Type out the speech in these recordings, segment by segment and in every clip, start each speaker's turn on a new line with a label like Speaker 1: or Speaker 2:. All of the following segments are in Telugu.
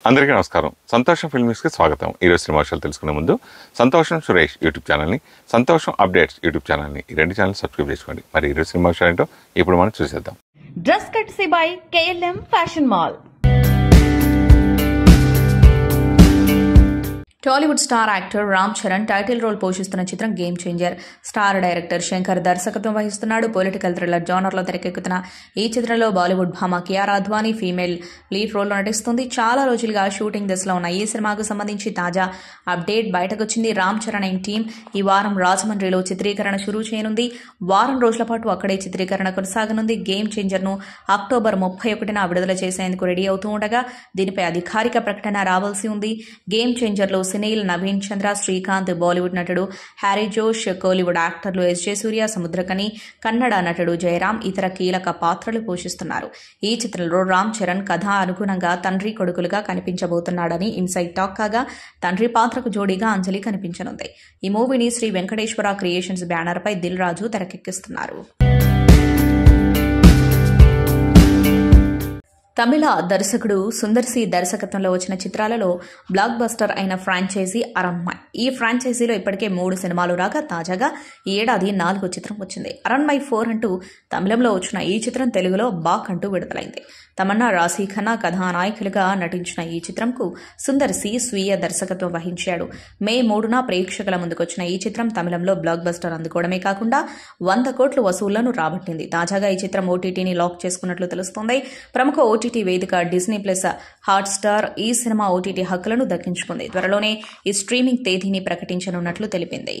Speaker 1: అందరికీ నమస్కారం. సంతోషం ఫిల్మ్స్కి స్వాగతం. ఈరోజు సినిమా విషయాలు తెలుసుకునే ముందు సంతోషం సురేష్ యూట్యూబ్ ఛానల్ని, సంతోషం అప్డేట్స్ యూట్యూబ్ ఛానల్ని, ఈ రెండు ఛానల్ సబ్స్క్రైబ్ చేసుకోండి. మరి ఈరోజు సినిమా విషయాలు ఏంటో ఇప్పుడు మనం చూసేద్దాం.
Speaker 2: Dress courtesy by KLM fashion mall. Tollywood star actor Ram Charan title role పోషిస్తున్న చిత్రం game changer. Star director Shankar దర్శకత్వం వహిస్తున్నాడు. పొలిటికల్ థ్రిల్లర్ జానర్లో తెరకెక్కుతున్న ఈ చిత్రంలో బాలీవుడ్ భామ కియారా అద్వానీ ఫీమేల్ లీడ్ రోల్లో నటిస్తుంది. చాలా రోజులుగా షూటింగ్ దశలో ఉన్న ఈ సినిమాకు సంబంధించి తాజా అప్డేట్ బయటకొచ్చింది. రామ్ చరణ్ అండ్ టీం ఈ వారం రాజమండ్రిలో చిత్రీకరణ షురూ చేయనుంది. వారం రోజుల పాటు అక్కడే చిత్రీకరణ కొనసాగనుంది. గేమ్ చేంజర్ను అక్టోబర్ 31న విడుదల చేసేందుకు రెడీ అవుతూ ఉండగా దీనిపై అధికారిక ప్రకటన రావాల్సి ఉంది. గేమ్ చేంజర్లో సునీల్, నవీన్ చంద్ర, శ్రీకాంత్, బాలీవుడ్ నటుడు హ్యారీ జోష్, కోలీవుడ్ యాక్టర్లు SJ సూర్య, సముద్రకని, కన్నడ నటుడు జయరాం ఇతర కీలక పాత్రలు పోషిస్తున్నారు. ఈ చిత్రంలో రామ్ చరణ్ కథ అనుగుణంగా తండ్రి కొడుకులుగా కనిపించబోతున్నాడని ఇన్సైడ్ టాక్ కాగా, తండ్రి పాత్రకు జోడీగా అంజలి కనిపించనుంది. ఈ మూవీని శ్రీ వెంకటేశ్వర క్రియేషన్స్ బ్యానర్ పై దిల్ రాజు తెరకెక్కిస్తున్నారు. తమిళ దర్శకుడు సుందర్ సి దర్శకత్వంలో వచ్చిన చిత్రాలలో బ్లాక్ బస్టర్ అయిన ఫ్రాంచైజీ అరణ్మయ్. ఈ ఫ్రాంచైజీలో ఇప్పటికే 3 సినిమాలు రాగా తాజాగా ఈ ఏడాది 4వ చిత్రం వచ్చింది. అరణ్మయ్ 4 అంటూ తమిళంలో వచ్చిన ఈ చిత్రం తెలుగులో బాక్ అంటూ విడుదలైంది. తమన్నా, రాశీ ఖన్నా కథానాయకులుగా నటించిన ఈ చిత్రంకు సుందర్ సి స్వీయ దర్శకత్వం వహించాడు. మే 3న ప్రేక్షకుల ముందుకొచ్చిన ఈ చిత్రం తమిళంలో బ్లాక్ బస్టర్ అందుకోవడమే కాకుండా 100 కోట్ల వసూళ్లను రాబట్టింది. తాజాగా ఈ చిత్రం OTTని లాక్ చేసుకున్నట్లు తెలుస్తోంది. ప్రముఖ OTT వేదిక డిస్నీ ప్లస్ హాట్ స్టార్ ఈ సినిమా OTT హక్కులను దక్కించుకుంది. త్వరలోనే ఈ స్ట్రీమింగ్ తేదీని ప్రకటించనున్నట్లు తెలిపింది.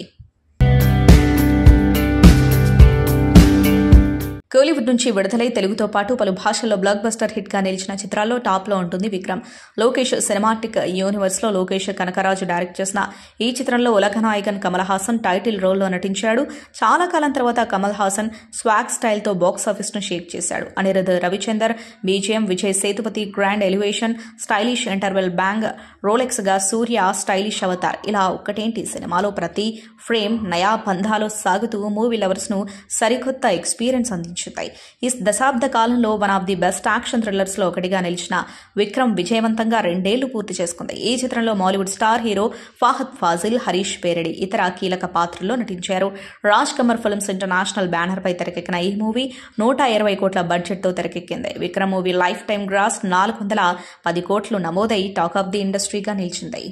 Speaker 2: కోలీవుడ్ నుంచి విడుదలై తెలుగుతో పాటు పలు భాషల్లో బ్లాక్ బస్టర్ హిట్ గా నిలిచిన చిత్రాల్లో టాప్ లో ఉంటుంది విక్రమ్. లోకేష్ సినిమాటిక్ యూనివర్స్ లో లోకేష్ కనకరాజు డైరెక్ట్ చేసిన ఈ చిత్రంలో ఉలకనాయకన్ కమల్ హాసన్ టైటిల్ రోల్లో నటించాడు. చాలా కాలం తర్వాత కమల్ హాసన్ స్వాగ్ స్టైల్ తో బాక్సాఫీస్ ను షేక్ చేశాడు. Anirudh Ravichander BGM, Vijay Sethupathi grand elevation, stylish interval bang, Rolex గా సూర్య స్టైలిష్ అవతార్. ఇలా ఒక్కటేంటి, సినిమాలో ప్రతి ఫ్రేమ్ నయా బంధాలో సాగుతూ మూవీ లవర్స్ ను సరికొత్త ఎక్స్పీరియన్స్ అందించారు. ఈ దశాబ్ద కాలంలో one of the best action thrillers లో ఒకటిగా నిలిచిన విక్రమ్ విజయవంతంగా 2 ఏళ్లు పూర్తి చేసుకుంది. ఈ చిత్రంలో మాలీవుడ్ స్టార్ హీరో ఫహద్ ఫాజిల్, హరీష్ పేరడి ఇతర కీలక పాత్రల్లో నటించారు. Raj Kamal films international banner పై తెరకెక్కిన ఈ మూవీ 120 కోట్ల బడ్జెట్ తో తెరకెక్కింది. Vikram movie life time gross 410 కోట్లు నమోదై టాక్ ఆఫ్ ది ఇండస్ట్రీగా నిలిచింది.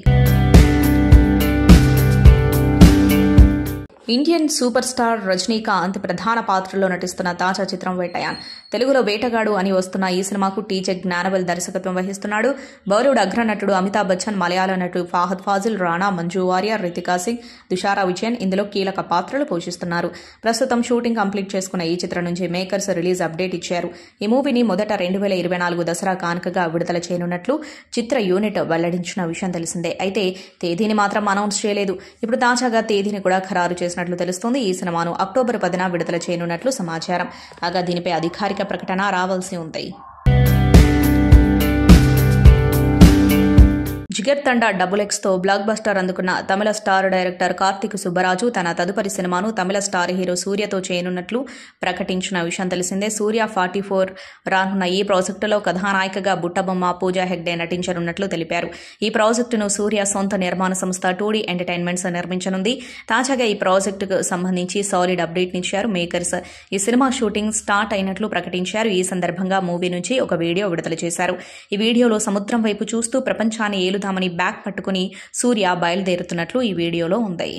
Speaker 2: ఇండియన్ సూపర్ స్టార్ రజనీకాంత్ ప్రధాన పాత్రలో నటిస్తున్న తాజా చిత్రం వేటయాన్. తెలుగులో వేటగాడు అని వస్తున్న ఈ సినిమాకు TJ జ్ఞానవేల్ దర్శకత్వం వహిస్తున్నాడు. బాలీవుడ్ అగ్రనటుడు అమితాబ్ బచ్చన్, మలయాళ నటుడు ఫహద్ ఫాజిల్, రాణా, మంజు వారియర్, రితికా సింగ్, తుషారా విజయన్ ఇందులో కీలక పాత్రలు పోషిస్తున్నారు. ప్రస్తుతం షూటింగ్ కంప్లీట్ చేసుకున్న ఈ చిత్రం నుంచి మేకర్స్ రిలీజ్ అప్డేట్ ఇచ్చారు. ఈ మూవీని మొదట 2024 దసరా కానుకగా విడుదల చేయనున్నట్లు చిత్ర యూనిట్ వెల్లడించిన విషయం తెలిసిందే. అయితే తేదీని మాత్రం అనౌన్స్ చేయలేదు. ఇప్పుడు తాజాగా తేదీని కూడా ఖరారు చేసినట్లు తెలుస్తోంది. ఈ సినిమాను అక్టోబర్ 10న విడుదల చేయనున్నట్లు సమాచారం. కాగా దీనిపై అధికారిక ప్రకటన రావాల్సి ఉంది. జిగర్ తండా XX తో బ్లాక్ బస్టర్ అందుకున్న తమిళ స్టార్ డైరెక్టర్ కార్తిక్ సుబ్బరాజు తన తదుపరి సినిమాను తమిళ స్టార్ హీరో సూర్యతో చేయనున్నట్లు ప్రకటించిన విషయం తెలిసిందే. సూర్య 44 రానున్న ఈ ప్రాజెక్టులో కథానాయికగా బుట్టబొమ్మ పూజా హెగ్డే నటించనున్నట్లు తెలిపారు. ఈ ప్రాజెక్టును సూర్య సొంత నిర్మాణ సంస్థ 2D ఎంటర్టైన్మెంట్స్ నిర్మించనుంది. తాజాగా ఈ ప్రాజెక్టుకు సంబంధించి సాలిడ్ అప్డేట్ ఇచ్చారు మేకర్స్. ఈ సినిమా షూటింగ్ స్టార్ట్ అయినట్లు ప్రకటించారు. ఈ సందర్భంగా మూవీ నుంచి ఒక వీడియో విడుదల చేశారు. ఈ వీడియోలో సముద్రం వైపు చూస్తూ ప్రపంచాన్ని ఏలుదామని బ్యాగ్ పట్టుకుని సూర్య బయలుదేరుతున్నట్లు ఈ వీడియోలో ఉంది.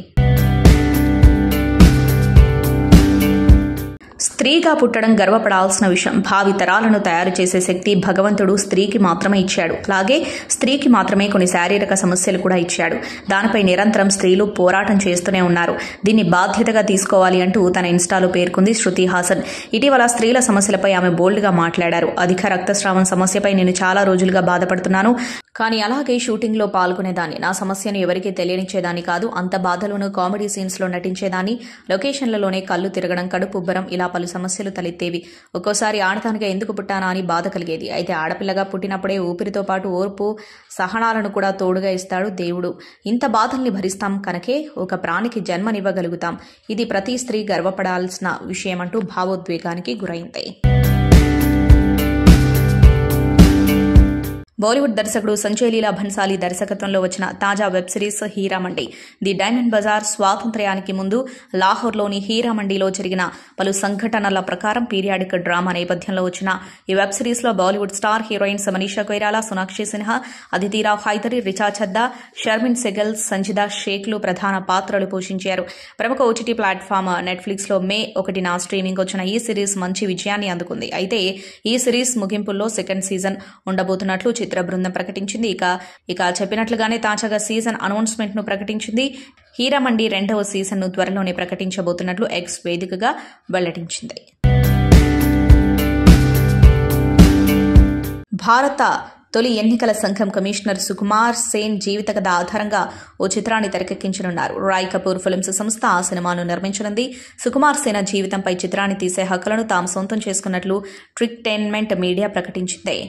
Speaker 2: స్త్రీగా పుట్టడం గర్వపడాల్సిన విషయం. భావి తరాలను తయారు చేసే శక్తి భగవంతుడు స్త్రీకి మాత్రమే ఇచ్చాడు. అలాగే స్త్రీకి మాత్రమే కొన్ని శారీరక సమస్యలు కూడా ఇచ్చాడు. దానిపై నిరంతరం స్త్రీలు పోరాటం చేస్తూనే ఉన్నారు. దీన్ని బాధ్యతగా తీసుకోవాలి అంటూ తన ఇన్స్టాలో పేర్కొంది శృతి హాసన్. ఇటీవల స్త్రీల సమస్యలపై ఆమె బోల్డ్గా మాట్లాడారు. అధిక రక్తస్రావం సమస్యపై నేను చాలా రోజులుగా బాధపడుతున్నాను. కానీ అలాగే షూటింగ్లో పాల్గొనేదాన్ని. నా సమస్యను ఎవరికీ తెలియనిచ్చేదాన్ని కాదు. అంత బాధలోనూ కామెడీ సీన్స్లో నటించేదాన్ని. లొకేషన్లలోనే కళ్ళు తిరగడం, కడుపుబ్బరం ఇలా పలు సమస్యలు తలెత్తేవి. ఒక్కోసారి ఆడదానిగా ఎందుకు పుట్టానా అని బాధ కలిగేది. అయితే ఆడపిల్లగా పుట్టినప్పుడే ఊపిరితో పాటు ఓర్పు, సహనాలను కూడా తోడుగా ఇస్తాడు దేవుడు. ఇంత బాధల్ని భరిస్తాం కనుకే ఒక ప్రాణికి జన్మనివ్వగలుగుతాం. ఇది ప్రతి స్త్రీ గర్వపడాల్సిన విషయమంటూ భావోద్వేగానికి గురైంది. బాలీవుడ్ దర్శకుడు సంజయ్ లీలా భన్సాలీ దర్శకత్వంలో వచ్చిన తాజా web series Heeramandi. The diamond bazaar స్వాతంత్ర్యానికి ముందు లాహోర్లోని హీరామండిలో జరిగిన పలు సంఘటనల ప్రకారం పీరియాడిక్ డ్రామా నేపథ్యంలో వచ్చిన ఈ వెబ్ సిరీస్లో బాలీవుడ్ స్టార్ హీరోయిన్స్ మనీషా కొయిరాలా, సోనాక్షి సిన్హా, అదితి రావ్ హైదరీ, రిచా చద్దా, షర్మిన్ సెగల్, సంజిదా షేఖ్లు ప్రధాన పాత్రలు పోషించారు. ప్రముఖ ఓటీటీ ప్లాట్ఫామ్ నెట్ఫ్లిక్స్లో మే 1న స్ట్రీమింగ్ వచ్చిన ఈ సిరీస్ మంచి విజయాన్ని అందుకుంది. అయితే ఈ సిరీస్ ముగింపుల్లో సెకండ్ సీజన్ ఉండబోతున్నట్లు చిత్ర బృందం ప్రకటించింది. ఇక చెప్పినట్లుగానే తాజాగా సీజన్ అనౌన్స్మెంట్ ను ప్రకటించింది. హీరామండి 2వ సీజన్ ను త్వరలోనే ప్రకటించబోతున్నట్లు ఎక్స్ వేదికగా వెల్లడించింది. భారత తొలి ఎన్నికల సంఘం కమిషనర్ సుకుమార్ సేన్ జీవిత కథ ఆధారంగా ఓ చిత్రాన్ని తెరకెక్కించనున్నారు. రాయ్ కపూర్ ఫిల్మ్స్ సంస్థ ఆ సినిమాను నిర్మించనుంది. సుకుమార్ సేన జీవితంపై చిత్రాన్ని తీసే హక్కులను తాము సొంతం చేసుకున్నట్లు ట్రిక్టైన్మెంట్ మీడియా ప్రకటించింది.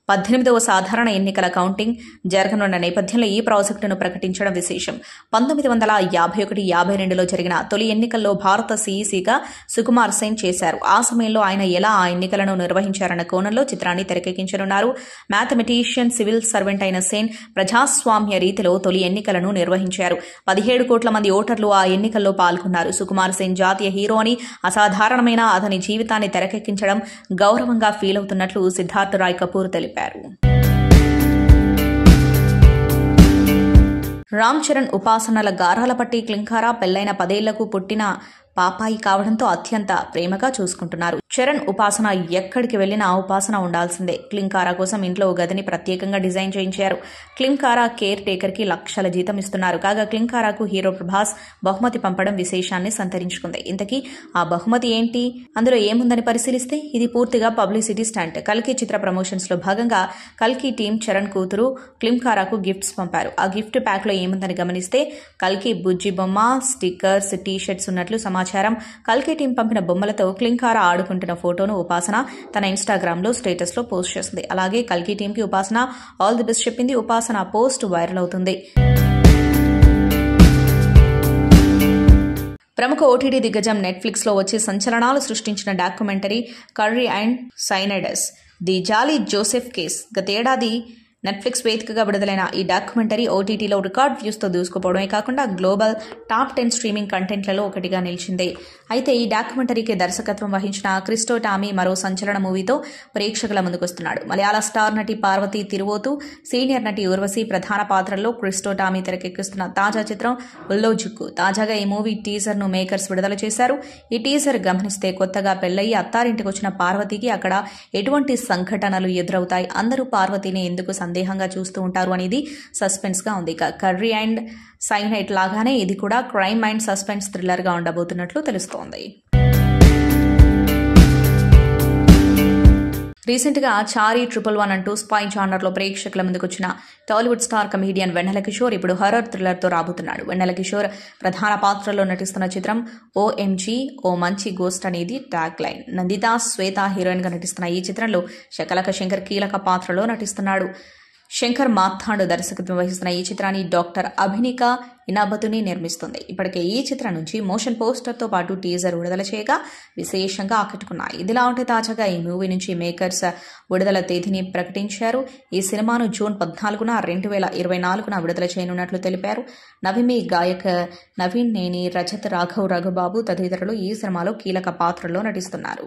Speaker 2: 18వ సాధారణ ఎన్నికల కౌంటింగ్ జరగనున్న నేపథ్యంలో ఈ ప్రాజెక్టును ప్రకటించడం విశేషం. 1951-52లో జరిగిన తొలి ఎన్నికల్లో భారత సీఈసీగా సుకుమార్ సేన్ చేశారు. ఆ సమయంలో ఆయన ఎలా ఆ ఎన్నికలను నిర్వహించారన్న కోణంలో చిత్రాన్ని తెరకెక్కించనున్నారు. మ్యాథమెటీషియన్, సివిల్ సర్వెంట్ అయిన సేన్ ప్రజాస్వామ్య రీతిలో తొలి ఎన్నికలను నిర్వహించారు. 17 కోట్ల మంది ఓటర్లు ఆ ఎన్నికల్లో పాల్గొన్నారు. సుకుమార్ సేన్ జాతీయ హీరో అని, అసాధారణమైన అతని జీవితాన్ని తెరకెక్కించడం గౌరవంగా ఫీల్ అవుతున్నట్లు సిద్ధార్థ్ రాయ్ కపూర్ తెలిపారు. రామ్ చరణ్ ఉపాసనల గారాల పట్టి క్లింకారా పెళ్లైన 10 ఏళ్లకు పుట్టిన పాపాయి కావడంతో అత్యంత ప్రేమగా చూసుకుంటున్నారు. చరణ్ ఉపాసన ఎక్కడికి వెళ్లినా ఉపాసన ఉండాల్సిందే. క్లింకారా కోసం ఇంట్లో ఓ గదిని ప్రత్యేకంగా డిజైన్ చేయించారు. క్లింకారా కేర్ టేకర్ కి లక్షల జీతం ఇస్తున్నారు. కాగా క్లింకారాకు హీరో ప్రభాస్ బహుమతి పంపడం విశేషాన్ని సంతరించుకుంది. ఇంతకీ ఆ బహుమతి ఏంటి, అందులో ఏముందని పరిశీలిస్తే ఇది పూర్తిగా పబ్లిసిటీ స్టంట్. కల్కి చిత్ర ప్రమోషన్స్ లో భాగంగా కల్కి టీం చరణ్ కూతురు క్లింకారాకు గిఫ్ట్స్ పంపారు. ఆ గిఫ్ట్ ప్యాక్ లో ఏముందని గమనిస్తే కల్కి బుజ్జి బొమ్మ, స్టిక్కర్స్, టీ-షర్ట్స్ ఉన్నట్లు సమాచారం. కల్కి టీం పంపిన బొమ్మలతో క్లింకారా ఆడుకుంటున్న ఫోటోను ఉపాసన తన ఇన్స్టాగ్రామ్ లో స్టేటస్ లో పోస్ట్ చేసింది. అలాగే కల్కి టీం కి ఉపాసన ఆల్ ది బెస్ట్ చెప్పింది. ఉపాసన పోస్ట్ వైరల్ అవుతుంది. ప్రముఖ ఓటీటీ దిగ్గజం నెట్ఫ్లిక్స్ లో వచ్చి సంచలనాలు సృష్టించిన documentary curry and cyanide the Jolly Joseph case. గతేడాది నెట్ఫ్లిక్స్ వేదికగా విడుదలైన ఈ డాక్యుమెంటరీ ఓటీటీలో రికార్డ్ వ్యూస్తో దూసుకుపోవడమే కాకుండా గ్లోబల్ టాప్ 10 స్ట్రీమింగ్ కంటెంట్లలో ఒకటిగా నిలిచింది. అయితే ఈ డాక్యుమెంటరీకి దర్శకత్వం వహించిన క్రిస్టో టామీ మరో సంచలన మూవీతో ప్రేక్షకుల ముందుకొస్తున్నాడు. మలయాళ స్టార్ నటి పార్వతి తిరువోతు, సీనియర్ నటి ఊర్వశి ప్రధాన పాత్రల్లో క్రిస్టో టామీ తెరకెక్కిస్తున్న తాజా చిత్రం ఉల్లో జుక్కు. తాజాగా ఈ మూవీ టీజర్ ను మేకర్స్ విడుదల చేశారు. ఈ టీజర్ గమనిస్తే కొత్తగా పెళ్లయ్యి అత్తారింటికి వచ్చిన పార్వతికి అక్కడ ఎటువంటి సంఘటనలు ఎదురవుతాయి, అందరూ పార్వతిని ఎందుకు సందేహంగా చూస్తూ ఉంటారు అనేది సస్పెన్స్ గా ఉంది. కర్రీ అండ్ సైనైట్ లాగానే ఇది కూడా క్రైమ్ అండ్ సస్పెన్స్ థ్రిల్లర్ గా ఉండబోతున్నట్లు తెలుస్తోంది. రీసెంట్ గా చారీ 111 అంటూ స్పై జానర్ లో ప్రేక్షకుల ముందుకొచ్చిన టాలీవుడ్ స్టార్ కమీడియన్ వెన్నెల కిషోర్ ఇప్పుడు హర్రర్ థ్రిల్లర్ తో రాబోతున్నాడు. వెన్నెల కిషోర్ ప్రధాన పాత్రలో నటిస్తున్న చిత్రం ఓఎంజీ ఓ మంచి గోస్ట్ అనేది ట్యాగ్ లైన్. నందిత శ్వేత హీరోయిన్ గా నటిస్తున్న ఈ చిత్రంలో శకలక శంకర్ కీలక పాత్రలో నటిస్తున్నాడు. శంకర్ మాథాండ్ దర్శకత్వం వహిస్తున్న ఈ చిత్రాన్ని డాక్టర్ అభినిక ఇనాబతుని నిర్మిస్తుంది. ఇప్పటికే ఈ చిత్రం నుంచి మోషన్ పోస్టర్ తో పాటు టీజర్ విడుదల చేయగా విశేషంగా ఆకట్టుకున్నాయి. ఇదిలా ఉంటే తాజాగా ఈ మూవీ నుంచి మేకర్స్ విడుదల తేదీని ప్రకటించారు. ఈ సినిమాను జూన్ 14న 2024న విడుదల చేయనున్నట్లు తెలిపారు. నవిమి గాయక్ నవీన్ నేని, రజత్ రాఘవ్, రఘుబాబు తదితరులు ఈ సినిమాలో కీలక పాత్రల్లో నటిస్తున్నారు.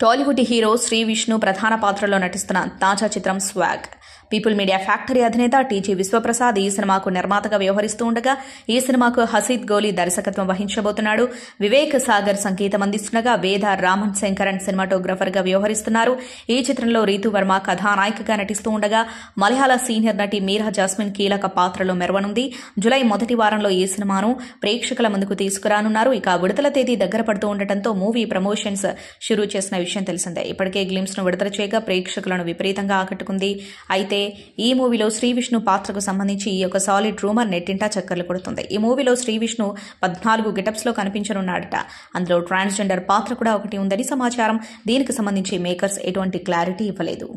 Speaker 2: టాలీవుడ్ హీరో శ్రీ విష్ణు ప్రధాన పాత్రలో నటిస్తున్న తాజా చిత్రం స్వాగ్. పీపుల్ మీడియా ఫ్యాక్టరీ అధినేత టీజీ విశ్వప్రసాద్ ఈ సినిమాకు నిర్మాతగా వ్యవహరిస్తూ ఉండగా ఈ సినిమాకు హసీద్ గోలీ దర్శకత్వం వహించబోతున్నాడు. వివేక్ సాగర్ సంగీతం అందిస్తుండగా వేద రామన్ శంకరన్ సినిమాటోగ్రఫర్ గా వ్యవహరిస్తున్నారు. ఈ చిత్రంలో రీతు వర్మ కథానాయికగా నటిస్తూ ఉండగా మలయాళ సీనియర్ నటి మీరా జాస్మిన్ కీలక పాత్రలో మెరవనుంది. జులై మొదటి వారంలో ఈ సినిమాను ప్రేక్షకుల ముందుకు తీసుకురానున్నారు. ఇక విడుదల తేదీ దగ్గర పడుతూ ఉండటంతో మూవీ ప్రమోషన్స్ షురూ చేసిన విషయం తెలిసిందే. ఇప్పటికే గ్లిమ్స్ ను విడుదల చేయగా ప్రేక్షకులను విపరీతంగా ఆకట్టుకుంది. అయితే ఈ మూవీలో శ్రీ విష్ణు పాత్రకు సంబంధించి ఈ యొక్క సాలిడ్ రూమర్ నెట్టింటా చక్కర్లు కొడుతుంది. ఈ మూవీలో శ్రీ విష్ణు 14 గెటప్స్ లో కనిపించనున్నాడట. అందులో ట్రాన్స్జెండర్ పాత్ర కూడా ఒకటి ఉందని సమాచారం. దీనికి సంబంధించి మేకర్స్ ఎటువంటి క్లారిటీ ఇవ్వలేదు.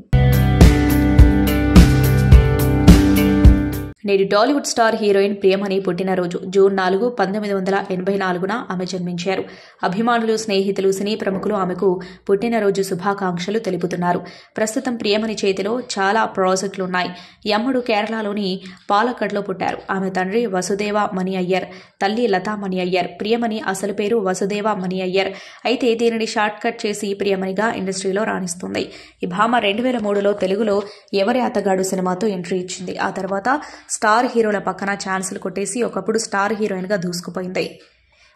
Speaker 2: నేడు టాలీవుడ్ స్టార్ హీరోయిన్ ప్రియమణి పుట్టినరోజు జూన్ 4, 1984న ఆమె జన్మించారు. అభిమానులు, స్నేహితులు, సినీ ప్రముఖులు ఆమెకు పుట్టినరోజు శుభాకాంక్షలు తెలుపుతున్నారు. ప్రస్తుతం ప్రియమణి చేతిలో చాలా ప్రాజెక్టులున్నాయి. యమ్ముడు కేరళలోని పాలక్కడ్లో పుట్టారు. ఆమె తండ్రి వసుదేవ మణి అయ్యర్, తల్లి లతా మణి అయ్యర్. ప్రియమణి అసలు పేరు వసుదేవ మణి అయ్యర్. అయితే దీనిని షార్ట్ కట్ చేసి ప్రియమణిగా ఇండస్ట్రీలో రాణిస్తుంది. ఈ భామ 2003లో తెలుగులో ఎవరి అతగాడు సినిమాతో ఎంట్రీ ఇచ్చింది. ఆ తర్వాత స్టార్ హీరోల పక్కన ఛాన్సులు కొట్టేసి ఒకప్పుడు స్టార్ హీరోయిన్గా దూసుకుపోయింది.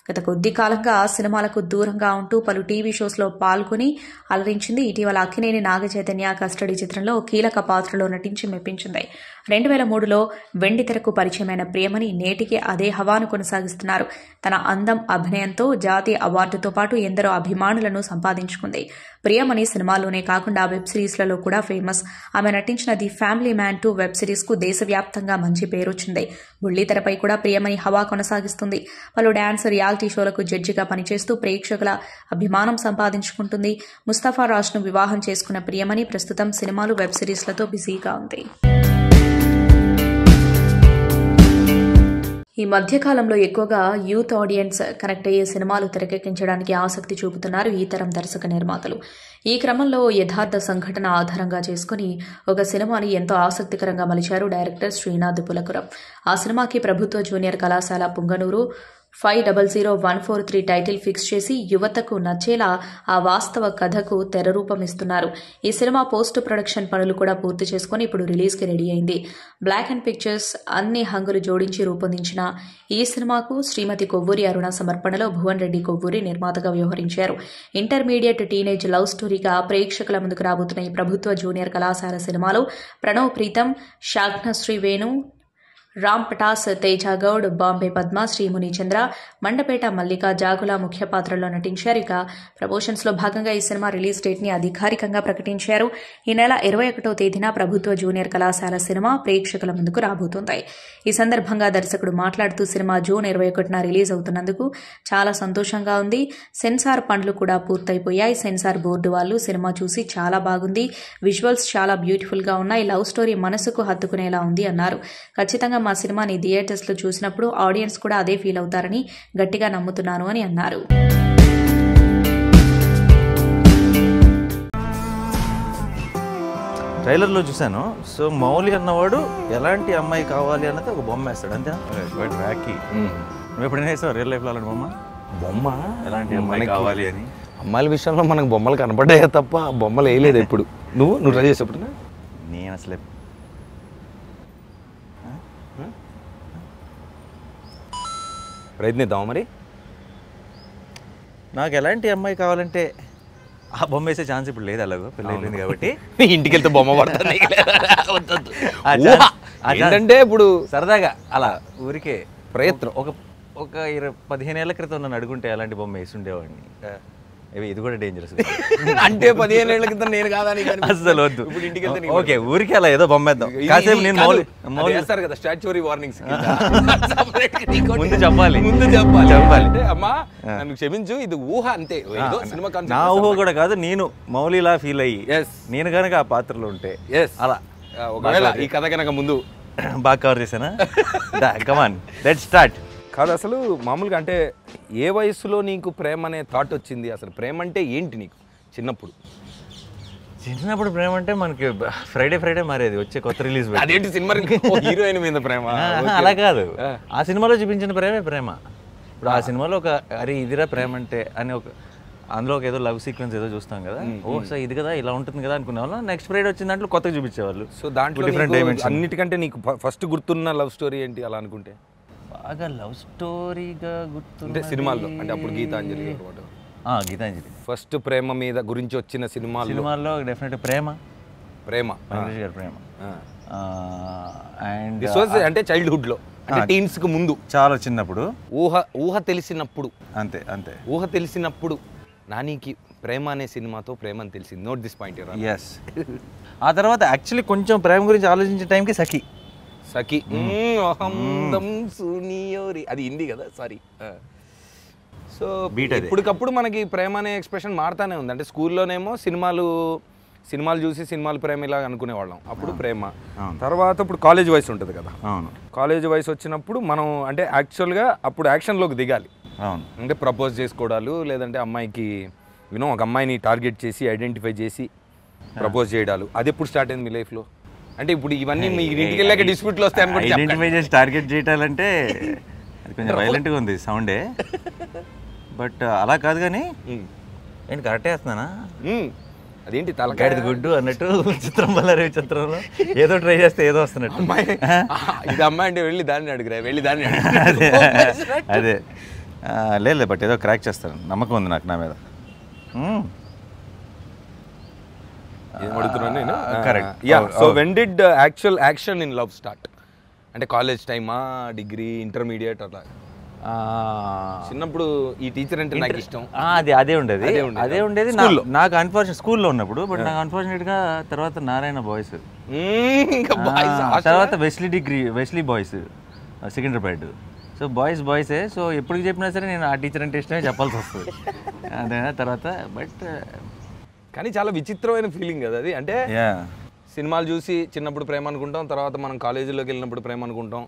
Speaker 2: గత కొద్ది కాలంగా సినిమాలకు దూరంగా ఉంటూ పలు టీవీ షోస్లో పాల్గొని అలరించింది. ఇటీవల అక్కినేని నాగచైతన్య కస్టడీ చిత్రంలో కీలక పాత్రలో నటించి మెప్పించింది. 2003లో వెండితెరకు పరిచయమైన ప్రియమణి నేటికి అదే హవాను కొనసాగిస్తున్నారు. తన అందం, అభినయంతో జాతీయ అవార్డుతో పాటు ఎందరో అభిమానులను సంపాదించుకుంది. ప్రియమణి సినిమాల్లోనే కాకుండా వెబ్ సిరీస్లలో కూడా ఫేమస్. ఆమె నటించిన ది ఫ్యామిలీ మ్యాన్ 2 వెబ్ సిరీస్కు దేశవ్యాప్తంగా మంచి పేరొచ్చింది. బుల్లితెరపై కూడా ప్రియమణి హవా కొనసాగిస్తుంది. పలు డాన్స్, రియాలిటీ షోలకు జడ్జిగా పనిచేస్తూ ప్రేక్షకుల అభిమానం సంపాదించుకుంటుంది. ముస్తఫా రాజ్ను వివాహం చేసుకున్న ప్రియమణి ప్రస్తుతం సినిమాలు, వెబ్ సిరీస్లతో బిజీగా ఉంది. ఈ మధ్యకాలంలో ఎక్కువగా యూత్ ఆడియన్స్ కనెక్ట్ అయ్యే సినిమాలు తెరకెక్కించడానికి ఆసక్తి చూపుతున్నారు ఈ తరం దర్శక నిర్మాతలు. ఈ క్రమంలో యథార్థ సంఘటన ఆధారంగా చేసుకుని ఒక సినిమాని ఎంతో ఆసక్తికరంగా మలిచారు డైరెక్టర్ శ్రీనాథ్ పులకురం. ఆ సినిమాకి ప్రభుత్వ జూనియర్ కళాశాల పుంగనూరు 500143 టైటిల్ ఫిక్స్ చేసి యువతకు నచ్చేలా ఆ వాస్తవ కథకు తెరరూపమిస్తున్నారు. ఈ సినిమా పోస్ట్ ప్రొడక్షన్ పనులు కూడా పూర్తి చేసుకుని ఇప్పుడు రిలీజ్కి రెడీ అయింది. బ్లాక్ అండ్ పిక్చర్స్ అన్ని హంగులు జోడించి రూపొందించిన ఈ సినిమాకు శ్రీమతి కొవ్వూరి అరుణ సమర్పణలో భువన్ రెడ్డి కొవ్వూరి నిర్మాతగా వ్యవహరించారు. ఇంటర్మీడియట్ టీనేజ్ లవ్ స్టోరీగా ప్రేక్షకుల ముందుకు రాబోతున్న ఈ ప్రభుత్వ జూనియర్ కళాశాల సినిమాలో ప్రణవ్ ప్రీతం, శాగ్నశ్రీ వేణు, రామ్ పటాస్, తేజ గౌడ్, బాంబే పద్మ, శ్రీముని చంద్ర, మండపేట మల్లిక, జాగుల ముఖ్య పాత్రల్లో నటించారు. ఇక ప్రమోషన్స్ లో భాగంగా ఈ సినిమా రిలీజ్ డేట్ ని అధికారికంగా ప్రకటించారు. ఈ నెల 21వ తేదీన ప్రభుత్వ జూనియర్ కళాశాల సినిమా ప్రేక్షకుల ముందుకు రాబోతుంది. ఈ సందర్భంగా దర్శకుడు మాట్లాడుతూ సినిమా జూన్ 21న రిలీజ్ అవుతున్నందుకు చాలా సంతోషంగా ఉంది. సెన్సార్ పనులు కూడా పూర్తయిపోయాయి. సెన్సార్ బోర్డు వాళ్ళు సినిమా చూసి చాలా బాగుంది, విజువల్స్ చాలా బ్యూటిఫుల్ గా ఉన్నాయి, లవ్ స్టోరీ మనసుకు హత్తుకునేలా ఉంది అన్నారు. ఖచ్చితంగా మా సినిమాని థియేటర్స్ లో చూసినప్పుడు ఆడియన్స్ కూడా అదే ఫీల్ అవుతారని గట్టిగా నమ్ముతున్నాను అని అన్నారు.
Speaker 3: ట్రైలర్లో చూశాను. సో మౌలి అన్నవాడు ఎలాంటి అమ్మాయి కావాలి అన్నది ఒక బొమ్మ వేస్తాడు అంతే. రాఖీ నువ్వు ఎప్పుడైనా వేస్తావు రియల్ లైఫ్లో అలాంటి బొమ్మ ఎలాంటి అమ్మాయి కావాలి అని?
Speaker 4: అమ్మాయిల విషయంలో మనకు బొమ్మలు కనపడ్డాయే తప్ప బొమ్మలు వేయలేదు ఎప్పుడు. నువ్వు ట్రై చేసేప్పుడు
Speaker 3: నేను అసలే
Speaker 4: ప్రయత్నిద్దాం. మరి
Speaker 3: నాకు ఎలాంటి అమ్మాయి కావాలంటే ఆ బొమ్మ వేసే ఛాన్స్ ఇప్పుడు లేదు. అలాగో పెళ్ళి అయిపోయింది కాబట్టి
Speaker 4: ఇంటికి వెళ్తే బొమ్మ పడుతుంది ఏంటంటే ఇప్పుడు
Speaker 3: సరదాగా అలా ఊరికే
Speaker 4: ప్రయత్నం.
Speaker 3: ఒక 15 ఏళ్ల క్రితం నన్ను అడుగుంటే అలాంటి బొమ్మ వేసి ఉండేవాడిని. ఇది కూడా డేంజరస్.
Speaker 4: అంటే 15 ఏళ్ల క్రితం నేను కాదని
Speaker 3: అసలు వద్దు. ఓకే ఊరికి అలా ఏదో బొమ్మ వేద్దాం. కాసేపు నేను మౌలి
Speaker 4: చేస్తారు కదా స్టాచ్యూరీ వార్నింగ్స్.
Speaker 3: ముందు చెప్పాలి
Speaker 4: అంటే అమ్మా నన్ను క్షమించు, ఇది ఊహ అంతే.
Speaker 3: నా ఊహ కూడా కాదు, నేను మౌలిలా ఫీల్ అయ్యి నేను కనుక ఆ పాత్రలో ఉంటే అలా
Speaker 4: ఒకవేళ ఈ కథ కనుక ముందు
Speaker 3: బాగా కవర్ చేశానా? Come on let's start.
Speaker 4: కాదు అసలు మామూలుగా అంటే ఏ వయసులో నీకు ప్రేమ అనే థాట్ వచ్చింది? అసలు ప్రేమ అంటే ఏంటి నీకు చిన్నప్పుడు?
Speaker 3: ప్రేమ అంటే మనకి ఫ్రైడే మారేది వచ్చే కొత్త రిలీజ్.
Speaker 4: అదేంటి సినిమా హీరోయిన్ మీద ప్రేమ?
Speaker 3: అలా కాదు, ఆ సినిమాలో చూపించిన ప్రేమ. ఇప్పుడు ఆ సినిమాలో ఒక అరే ఇదిరా ప్రేమ అంటే అని ఒక అందులో ఒక ఏదో లవ్ సీక్వెన్స్ ఏదో చూస్తాం కదా, ఓ సో ఇది కదా ఇలా ఉంటుంది కదా అనుకునే వాళ్ళు. నెక్స్ట్ ఫ్రైడే వచ్చిన దాంట్లో కొత్తగా చూపించేవాళ్ళు.
Speaker 4: సో దాంట్లో డిఫరెంట్ డైమెన్షన్. అన్నిటికంటే నీకు ఫస్ట్ గుర్తున్న లవ్ స్టోరీ ఏంటి అలా అనుకుంటే?
Speaker 3: బాగా లవ్ స్టోరీగా గుర్తుంటే
Speaker 4: సినిమాల్లో అంటే అప్పుడు గీతాంజలి. ఫస్ట్ ప్రేమ మీద గురించి వచ్చిన
Speaker 3: సినిమాల్లో డెఫినెట్ ప్రేమ అండ్
Speaker 4: అంటే చైల్డ్హుడ్ లో, అంటే టీన్స్ కు ముందు,
Speaker 3: చాలా చిన్నప్పుడు,
Speaker 4: ఊహ తెలిసినప్పుడు.
Speaker 3: అంతే
Speaker 4: ఊహ తెలిసినప్పుడు నానికి ప్రేమ అనే సినిమాతో ప్రేమని తెలిసింది. Note this point.
Speaker 3: ఎస్. ఆ తర్వాత యాక్చువల్లీ కొంచెం ప్రేమ గురించి ఆలోచించే టైంకి సఖి
Speaker 4: అది హిందీ కదా, సారీ. సో ఇప్పటికప్పుడు మనకి ప్రేమ అనే ఎక్స్ప్రెషన్ మారుతానే ఉంది. అంటే స్కూల్లోనేమో సినిమాలు సినిమాలు చూసి సినిమాలు ప్రేమ ఇలా అనుకునేవాళ్ళం. అప్పుడు ప్రేమ. తర్వాత ఇప్పుడు కాలేజ్ వయసు ఉంటుంది కదా, కాలేజ్ వయసు వచ్చినప్పుడు మనం అంటే యాక్చువల్గా అప్పుడు యాక్షన్లోకి దిగాలి. అంటే ప్రపోజ్ చేసుకోవడాలు, లేదంటే అమ్మాయికి ఒక అమ్మాయిని టార్గెట్ చేసి ఐడెంటిఫై చేసి ప్రపోజ్ చేయడాలు, అది ఎప్పుడు స్టార్ట్ అయింది మీ లైఫ్లో? అంటే ఇప్పుడు ఇవన్నీ మీ ఇంటికి వెళ్ళాక డిస్ప్యూట్లు వస్తాయి అనుకుంటే
Speaker 3: ఐడెంటిఫై చేసి టార్గెట్ చేయాలంటే అది కొంచెం వైలెంట్గా ఉంది సౌండే, బట్ అలా కాదు. కానీ ఏంటి కరెక్టే వేస్తున్నానా?
Speaker 4: అదేంటి
Speaker 3: తలకాయది గుడ్డు అన్నట్టు చిత్రం వల్ల చిత్రంలో ఏదో ట్రై చేస్తే ఏదో వస్తున్నట్టు.
Speaker 4: అమ్మాయి ఇది అమ్మాయి అంటే వెళ్ళి దాన్ని అడుగురా, వెళ్ళి దాన్ని
Speaker 3: అదే లేదు, బట్ ఏదో క్రాక్ చేస్తాను, నమ్మకం ఉంది నాకు నా మీద.
Speaker 4: Correct. So when did actual action in love start? అంటే కాలేజ్ టైమా, డిగ్రీ, ఇంటర్మీడియట్ అట్లా? చిన్నప్పుడు ఈ టీచర్ అంటే నాకు ఇష్టం,
Speaker 3: అదే ఉండేది నాకు అన్ఫార్చునేట్ స్కూల్లో ఉన్నప్పుడు. బట్ నాకు అన్ఫార్చునేట్గా తర్వాత నారాయణ బాయ్స్, తర్వాత వెస్లీ బాయ్స్ సికింద్రాబాద్. సో బాయ్సే. సో ఎప్పటికి చెప్పినా సరే నేను ఆ టీచర్ అంటే ఇష్టమే చెప్పాల్సి వస్తుంది అదే తర్వాత. బట్
Speaker 4: కానీ చాలా విచిత్రమైన ఫీలింగ్ కదా అది. అంటే సినిమాలు చూసి చిన్నప్పుడు ప్రేమ అనుకుంటాం, తర్వాత మనం కాలేజీలోకి వెళ్ళినప్పుడు ప్రేమ అనుకుంటాం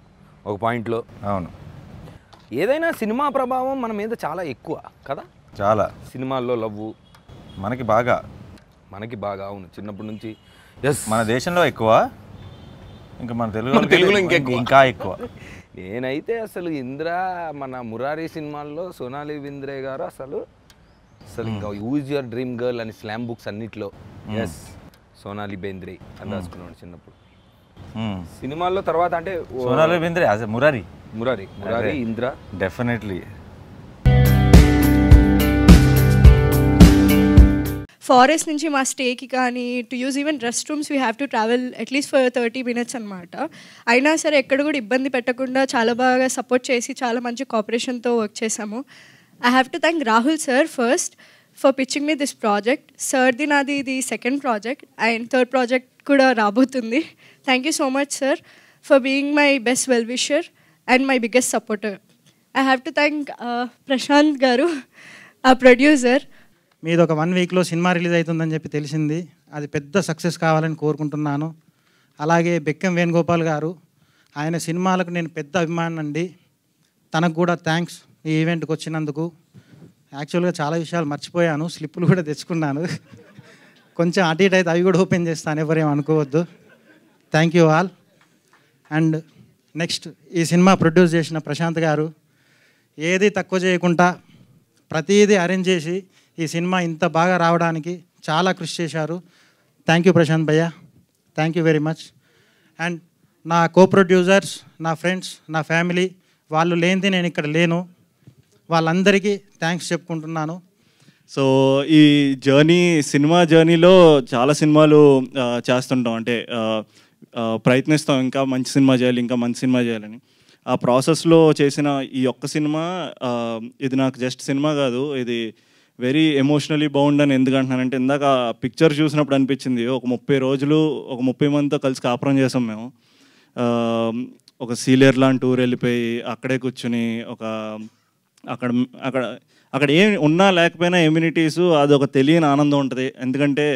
Speaker 4: ఒక పాయింట్లో.
Speaker 3: అవును,
Speaker 4: ఏదైనా సినిమా ప్రభావం మన మీద చాలా ఎక్కువ కదా.
Speaker 3: చాలా
Speaker 4: సినిమాల్లో లవ్
Speaker 3: మనకి బాగా
Speaker 4: అవును, చిన్నప్పటి నుంచి.
Speaker 3: మన దేశంలో ఎక్కువ, ఇంకా మన తెలుగులో ఇంకా ఎక్కువ.
Speaker 4: నేనైతే అసలు మన మురారి సినిమాల్లో సోనాలి బింద్రే గారు అసలు ఇంకా యూజ్ యువర్ డ్రీమ్ గర్ల్ అని స్లామ్ బుక్స్ అన్నిట్లో సోనాలి బేంద్రే అని రాసుకున్నాడు చిన్నప్పుడు. సినిమాల్లో తర్వాత అంటే
Speaker 3: సోనాలి బేంద్రే మురారి
Speaker 4: ఇంద్ర
Speaker 3: డెఫినెట్లీ.
Speaker 5: ఫారెస్ట్ నుంచి మా స్టేకి కానీ to use even rest rooms we have to travel at least for 30 minutes అనమాట. అయినా సరే ఎక్కడ కూడా ఇబ్బంది పెట్టకుండా చాలా బాగా సపోర్ట్ చేసి చాలా మంచి కోఆపరేషన్తో వర్క్ చేసాము. I have to thank Rahul sir first for pitching me this project. సార్ది నాది ఇది second project and third project కూడా రాబోతుంది. Thank you so much sir for being my best well wisher and my biggest supporter. I have to thank Prashanth garu, ఆ ప్రొడ్యూసర్.
Speaker 6: మీది ఒక 1 weekలో సినిమా రిలీజ్ అవుతుందని చెప్పి తెలిసింది. అది పెద్ద సక్సెస్ కావాలని కోరుకుంటున్నాను. అలాగే బెక్కం వేణుగోపాల్ గారు, ఆయన సినిమాలకు నేను పెద్ద అభిమానం అండి. తనకు కూడా థ్యాంక్స్ ఈ ఈవెంట్కి వచ్చినందుకు. యాక్చువల్గా చాలా విషయాలు మర్చిపోయాను, స్లిప్పులు కూడా తెచ్చుకున్నాను. కొంచెం అటు ఇటు అయితే అవి కూడా ఓపెన్ చేస్తాను, ఎవరేం అనుకోవద్దు. Thank you all. And next ఈ సినిమా ప్రొడ్యూస్ చేసిన ప్రశాంత్ గారు ఏది తక్కువ చేయకుండా ప్రతిదీ అరేంజ్ చేసి ఈ సినిమా ఇంత బాగా రావడానికి చాలా కృషి చేశారు. థ్యాంక్ యూ ప్రశాంత్ భయ్య, thank you very much. And నా కో ప్రొడ్యూసర్స్, నా ఫ్రెండ్స్, నా ఫ్యామిలీ, వాళ్ళు లేనిది నేను ఇక్కడ లేను. వాళ్ళందరికీ థ్యాంక్స్ చెప్పుకుంటున్నాను.
Speaker 7: సో ఈ సినిమా జర్నీలో చాలా సినిమాలు చేస్తుంటాం, అంటే ప్రయత్నిస్తాం ఇంకా మంచి సినిమా చేయాలని. ఆ ప్రాసెస్లో చేసిన ఈ ఒక్క సినిమా, ఇది నాకు జస్ట్ సినిమా కాదు, ఇది వెరీ ఎమోషనలీ బౌండ్ అని. ఎందుకంటున్నానంటే ఇందాక పిక్చర్ చూసినప్పుడు అనిపించింది, ఒక 30 రోజులు ఒక 30 మందితో కలిసి కాపురం చేసాం మేము. ఒక సీలేర్ లాంటి టూర్ వెళ్ళిపోయి అక్కడే కూర్చుని అక్కడ ఏమి ఉన్నా లేకపోయినా ఎమ్యూనిటీస్, అది ఒక తెలియని ఆనందం ఉంటుంది. ఎందుకంటే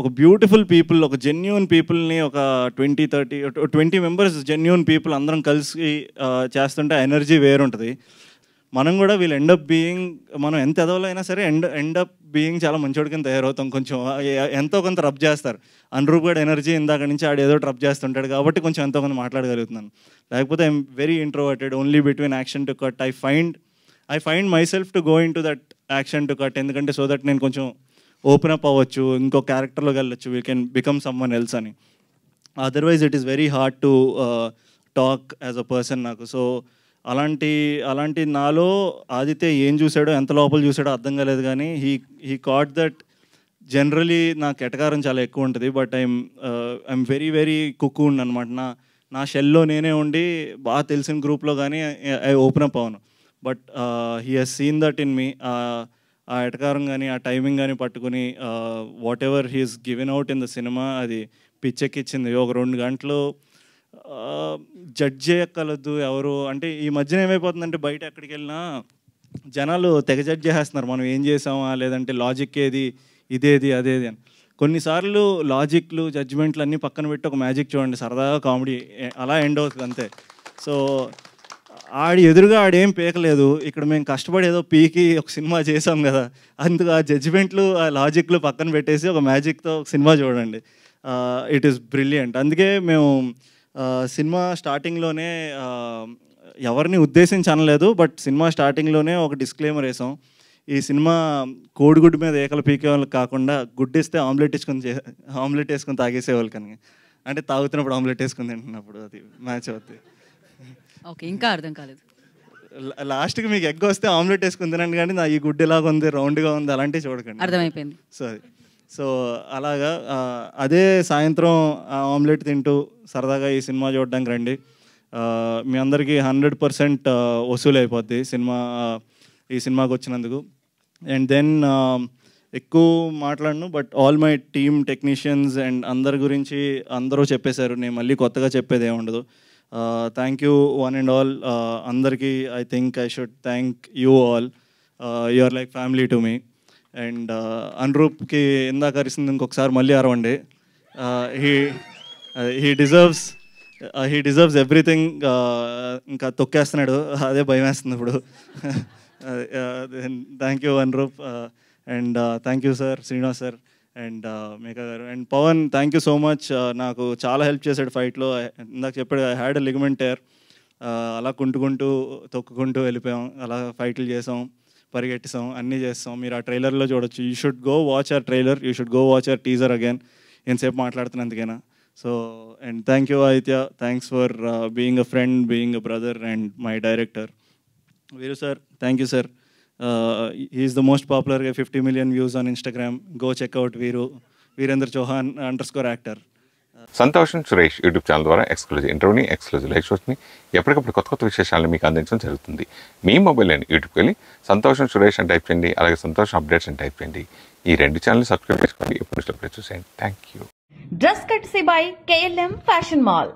Speaker 7: ఒక బ్యూటిఫుల్ పీపుల్, ఒక జెన్యూన్ పీపుల్ని ఒక 20 మెంబర్స్ జెన్యూన్ పీపుల్ అందరం కలిసి చేస్తుంటే ఎనర్జీ వేరుంటుంది. మనం కూడా వీళ్ళు ఎండప్ బీయింగ్, మనం ఎంత ఎదవలైనా సరే ఎండప్ బీయింగ్ చాలా మంచోడి కింద తయారవుతాం. కొంచెం ఎంతో కొంత రబ్ చేస్తారు. అనురూప్ కూడా ఎనర్జీ ఇందాక నుంచి ఆడు ఏదో రబ్ చేస్తుంటాడు కాబట్టి కొంచెం ఎంతో కొంత మాట్లాడగలుగుతున్నాను. లేకపోతే I'm very introverted, only between action to cut I find myself to go into that action to cut. ఎందుకంటే సో దట్ నేను కొంచెం ఓపెన్ అప్ అవ్వచ్చు, ఇంకో క్యారెక్టర్లోకి వెళ్ళొచ్చు, we can become someone else అని. Otherwise it is very hard to talk as a person నాకు. సో అలాంటి నాలో ఆదిత్య ఏం చూసాడో, ఎంత లోపల చూసాడో అర్థం కాలేదు. కానీ హీ కాట్ దట్ జనరలీ నాకు ఎటకారం చాలా ఎక్కువ ఉంటుంది, but I'm very very cocoon అనమాట. నా షెల్లో నేనే ఉండి బాగా తెలిసిన గ్రూప్లో కానీ ఐ ఓపెన్ అప్ అవును. But he he's seen that in me. ఆ ఎటకారం కానీ ఆ టైమింగ్ కానీ పట్టుకుని whatever he's given out in the cinema అది పిచ్చెక్కిచ్చింది. ఒక 2 గంటలు జడ్జ్ చేయక్కర్లేదు ఎవరు. అంటే ఈ మధ్యన ఏమైపోతుందంటే బయట ఎక్కడికి వెళ్ళినా జనాలు తెగ జడ్జ్ చేసేస్తున్నారు, మనం ఏం చేసామా, లేదంటే లాజిక్ ఏది, ఇదేది అదేది అని. కొన్నిసార్లు లాజిక్లు జడ్జిమెంట్లు అన్నీ పక్కన పెట్టి ఒక మ్యాజిక్ చూడండి, సరదాగా కామెడీ అలా ఎండ్ అవుతుంది అంతే. సో ఆడి ఎదురుగా ఆడేం పీకలేదు, ఇక్కడ మేము కష్టపడి ఏదో పీకి ఒక సినిమా చేసాం కదా, అందుకు ఆ జడ్జిమెంట్లు ఆ లాజిక్లు పక్కన పెట్టేసి ఒక మ్యాజిక్తో ఒక సినిమా చూడండి. It is brilliant. అందుకే మేము సినిమా స్టార్టింగ్లోనే ఎవరిని ఉద్దేశించి అనలేదు, బట్ సినిమా స్టార్టింగ్లోనే ఒక డిస్క్లైమర్ వేసాం. ఈ సినిమా కోడిగుడ్డు మీద ఏకలు పీకే వాళ్ళకి కాకుండా గుడ్డిస్తే ఆమ్లెట్ వేసుకొని తాగేసేవాళ్ళు, కానీ అంటే తాగుతున్నప్పుడు ఆమ్లెట్ వేసుకుని తింటున్నప్పుడు అది మ్యాచ్ అవుతుంది.
Speaker 8: ఓకే, ఇంకా అర్థం కాలేదు.
Speaker 7: లాస్ట్కి మీకు ఎగ్ వస్తే ఆమ్లెట్ వేసుకుని తినండి, కానీ నా ఈ గుడ్డు ఎలాగ ఉంది, రౌండ్గా ఉంది అలాంటివి చూడకండి.
Speaker 8: అర్థమైపోయింది.
Speaker 7: సో అలాగా అదే సాయంత్రం ఆమ్లెట్ తింటూ సరదాగా ఈ సినిమా చూడడానికి రండి. మీ అందరికీ 100% వసూలు అయిపోద్ది ఈ సినిమాకి వచ్చినందుకు. అండ్ దెన్ ఎక్కువ మాట్లాడను, but all my team technicians and అందరి గురించి అందరూ చెప్పేశారు, నేను మళ్ళీ కొత్తగా చెప్పేది ఏముండదు. Thank you one and all. అందరికీ I think I should thank you all. You are like family to me. And అనురూప్కి ఇందాక అరిసింది ఇంకొకసారి మళ్ళీ అరవండి. He deserves everything. ఇంకా తొక్కేస్తున్నాడు, అదే భయం వేస్తుంది ఇప్పుడు. Thank you Anurup. And thank you sir, Srinivas sir and Megha garu and Pavan. Thank you so much. నాకు చాలా హెల్ప్ చేశాడు ఫైట్లో. ఇందాక చెప్పాడు I had a ligament tear. అలా కుంటుకుంటూ తొక్కుకుంటూ వెళ్ళిపోయాం, అలా ఫైట్లు చేసాం, పరిగెట్టిసాం, అన్నీ చేస్తాం. మీరు ఆ ట్రైలర్లో చూడొచ్చు. You should go watch our trailer, you should go watch our teaser again. ఎంతసేపు మాట్లాడుతున్నందుకైనా. So and thank you Aditya, thanks for being a friend, being a brother and my director. Veeru sir, thank you sir. He is the most popular, 50 million views on Instagram. Go check out Virendra Chauhan _actor.
Speaker 1: సంతోషం సురేష్ యూట్యూబ్ ఛానల్ ద్వారా ఎక్స్క్లూజివ్ ఇంటర్వ్యూని, ఎక్స్క్లూజివ్ లైవ్ షోస్ని, ఎప్పటికప్పుడు కొత్త విశేషాలను మీకు అందించడం జరుగుతుంది. మీ మొబైల్ అని యూట్యూబ్కి వెళ్ళి సంతోషం సురేష్ అని టైప్ చేయండి, అలాగే సంతోషం అప్డేట్స్ అని టైప్ చేయండి. ఈ 2 ఛానల్ సబ్స్క్రైబ్ చేసుకోండి, ఎప్పుడు చూసేయండి. Thank you.
Speaker 9: Dress courtesy by KLM fashion mall.